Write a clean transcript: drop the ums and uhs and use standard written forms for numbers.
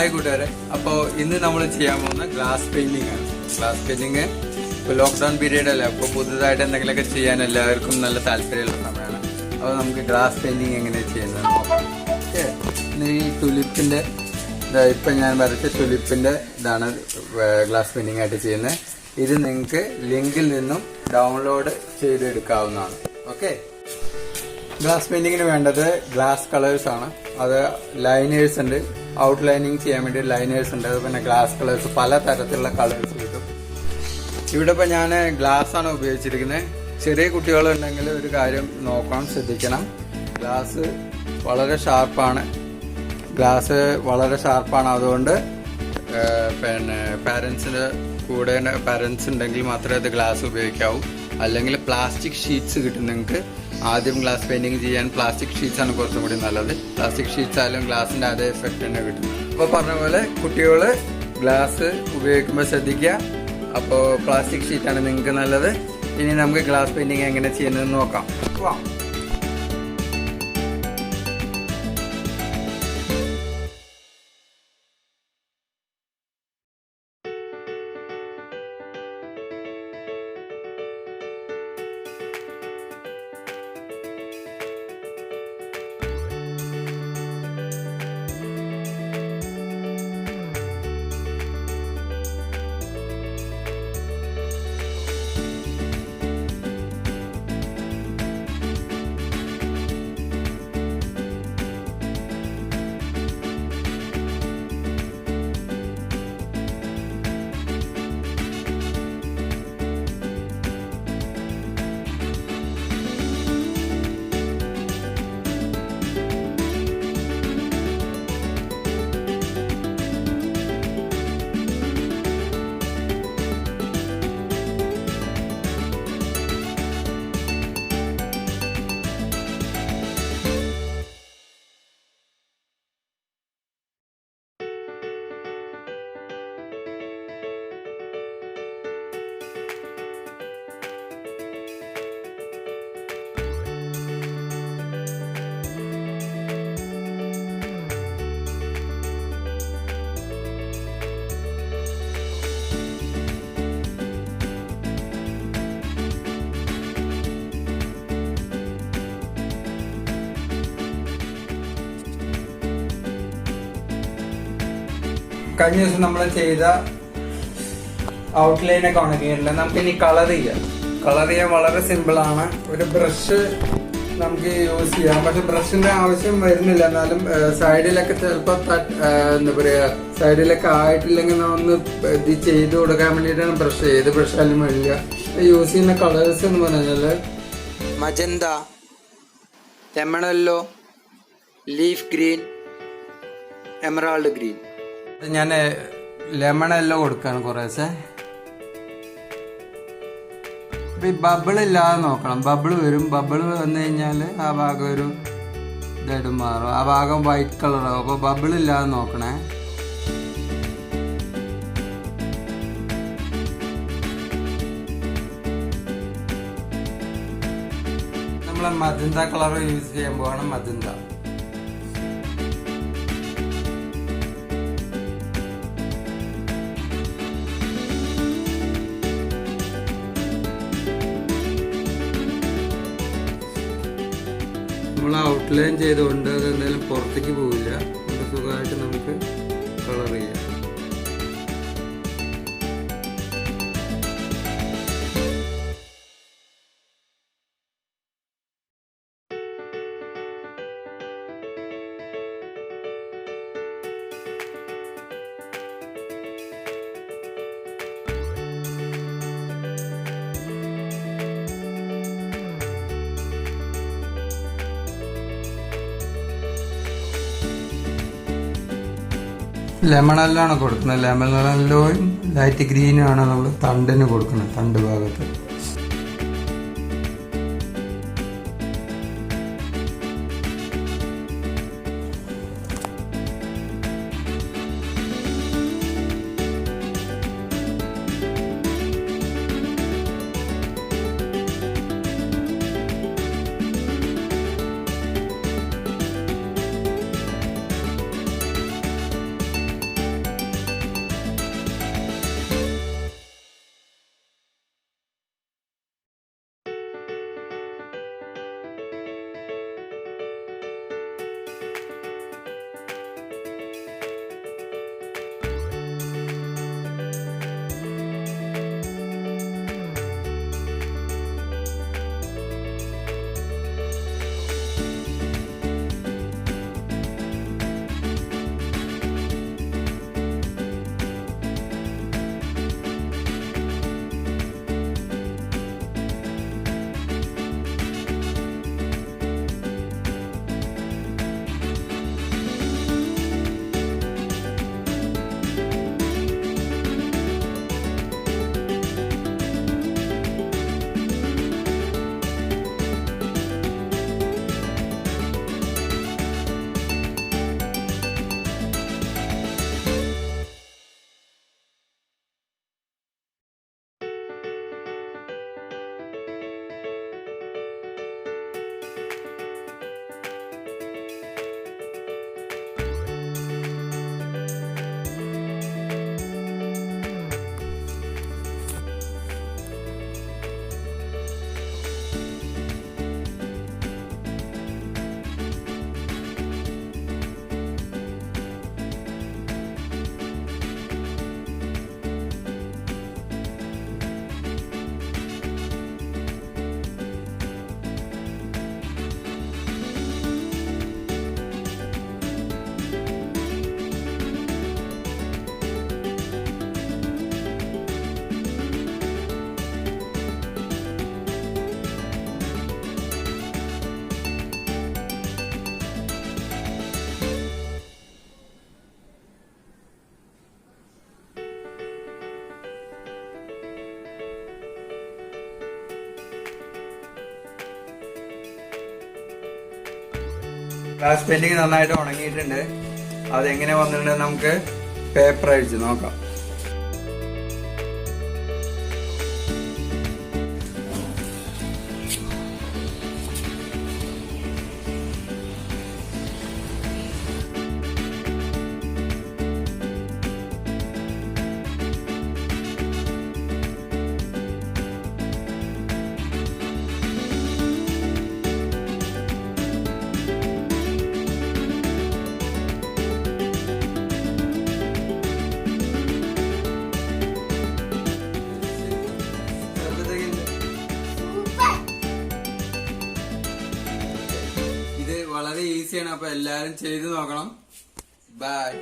Hi കൂട്ടുകാരെ. അപ്പോൾ ഇന്ന് നമ്മൾ ചെയ്യാൻ പോകുന്ന ഗ്ലാസ് പെയിന്റിംഗ് ആണ്. ഗ്ലാസ് പെയിന്റിങ് ഇപ്പോൾ ലോക്ക്ഡൗൺ പീരീഡ് അല്ലേ, അപ്പോൾ പുതുതായിട്ട് എന്തെങ്കിലുമൊക്കെ ചെയ്യാൻ എല്ലാവർക്കും നല്ല താല്പര്യമുള്ള സമയമാണ്. അപ്പോൾ നമുക്ക് ഗ്ലാസ് പെയിന്റിങ് എങ്ങനെ ചെയ്യുന്നത് നോക്കാം. ഓക്കെ, ഈ ടുലിപ്പിൻ്റെ ഇപ്പം ഞാൻ വരച്ച ടുലിപ്പിൻ്റെ ഇതാണ് ഗ്ലാസ് പെയിന്റിംഗ് ആയിട്ട് ചെയ്യുന്നത്. ഇത് നിങ്ങൾക്ക് ലിങ്കിൽ നിന്നും ഡൗൺലോഡ് ചെയ്തെടുക്കാവുന്നതാണ്. ഓക്കെ, ഗ്ലാസ് പെയിന്റിങ്ങിന് വേണ്ടത് ഗ്ലാസ് കളേഴ്സ് ആണ്. അത് ലൈനേഴ്സ് ഉണ്ട്, ഔട്ട്ലൈനിങ് ചെയ്യാൻ വേണ്ടി ലൈനേഴ്സ് ഉണ്ട്. അത് പിന്നെ ഗ്ലാസ് കളേഴ്സ്, പല തരത്തിലുള്ള കളേഴ്സ് കിട്ടും. ഇവിടെ ഇപ്പം ഞാൻ ഗ്ലാസ് ആണ് ഉപയോഗിച്ചിരിക്കുന്നത്. ചെറിയ കുട്ടികളുണ്ടെങ്കിൽ ഒരു കാര്യം നോക്കണം, ശ്രദ്ധിക്കണം. ഗ്ലാസ് വളരെ ഷാർപ്പാണ്. അതുകൊണ്ട് പിന്നെ പാരൻസിൻ്റെ കൂടെ പാരൻസ് ഉണ്ടെങ്കിൽ മാത്രമേ അത് ഗ്ലാസ് ഉപയോഗിക്കാവൂ. അല്ലെങ്കിൽ പ്ലാസ്റ്റിക് ഷീറ്റ്സ് കിട്ടും നിങ്ങൾക്ക്. ആദ്യം ഗ്ലാസ് പെയിന്റിങ് ചെയ്യാൻ പ്ലാസ്റ്റിക് ഷീറ്റ്സ് ആണ് കുറച്ചും കൂടി നല്ലത്. പ്ലാസ്റ്റിക് ഷീറ്റ്സ് ആയാലും ഗ്ലാസിന്റെ അതേ എഫക്റ്റ് തന്നെ കിട്ടും. അപ്പോൾ പറഞ്ഞ പോലെ കുട്ടികൾ ഗ്ലാസ് ഉപയോഗിക്കുമ്പോൾ ശ്രദ്ധിക്കുക. അപ്പോൾ പ്ലാസ്റ്റിക് ഷീറ്റാണ് നിങ്ങൾക്ക് നല്ലത്. ഇനി നമുക്ക് ഗ്ലാസ് പെയിന്റിങ് എങ്ങനെ ചെയ്യുന്നതെന്ന് നോക്കാം. കഴിഞ്ഞ ദിവസം നമ്മൾ ചെയ്ത ഔട്ട്ലൈനൊക്കെ ഉണക്കിയിട്ടില്ല. നമുക്കിനി കളർ ചെയ്യാം. കളർ ചെയ്യാൻ വളരെ സിമ്പിളാണ്. ഒരു ബ്രഷ് നമുക്ക് യൂസ് ചെയ്യാം, പക്ഷെ ബ്രഷിന്റെ ആവശ്യം വരുന്നില്ല. എന്നാലും സൈഡിലൊക്കെ ചിലപ്പോൾ എന്താ പറയുക, സൈഡിലൊക്കെ ആയിട്ടില്ലെങ്കിൽ ഒന്ന് ഇത് ചെയ്ത് കൊടുക്കാൻ വേണ്ടിയിട്ടാണ് ബ്രഷ്. ഏത് ബ്രഷായാലും വേണ്ടില്ല. യൂസ് ചെയ്യുന്ന കളേഴ്സ് എന്ന് പറഞ്ഞാൽ magenta, lemon yellow, leaf green, emerald green. ഞാൻ ലെമൺ യെല്ലോ കൊടുക്കാണ് കുറേശ്ശെ. ഇപ്പം ഈ ബബിൾ ഇല്ലാതെ നോക്കണം. ബബിൾ വരും. ബബിൾ വന്നു കഴിഞ്ഞാൽ ആ ഭാഗം ഒരു ഇതായിട്ട് മാറും. ആ ഭാഗം വൈറ്റ് കളറാവും. അപ്പോൾ ബബിൾ ഇല്ലാതെ നോക്കണേ. നമ്മൾ മജന്ത കളർ യൂസ് ചെയ്യാൻ പോവാണ്. മജന്ത നമ്മൾ ഔട്ട്ലൈൻ ചെയ്തുകൊണ്ട് അത് എന്തായാലും പുറത്തേക്ക് പോവില്ല. അത് സുഖമായിട്ട് നമുക്ക് കളർ ചെയ്യാം. ലെമൺ യെല്ലോയാണ് കൊടുക്കുന്നത്. ലെമൺ യെല്ലോയും ലൈറ്റ് ഗ്രീനും ആണ് നമ്മൾ തണ്ടിന് കൊടുക്കുന്നത്, തണ്ട് ഭാഗത്ത്. ഗ്ലാസ് പെയിന്റിങ് നന്നായിട്ട് ഉണങ്ങിയിട്ടുണ്ട്. അതെങ്ങനെ വന്നിട്ടുണ്ട് നമുക്ക് പേപ്പർ അടിച്ച് നോക്കാം. വളരെ ഈസിയാണ്. അപ്പൊ എല്ലാരും ചെയ്തു നോക്കണം. ബൈ.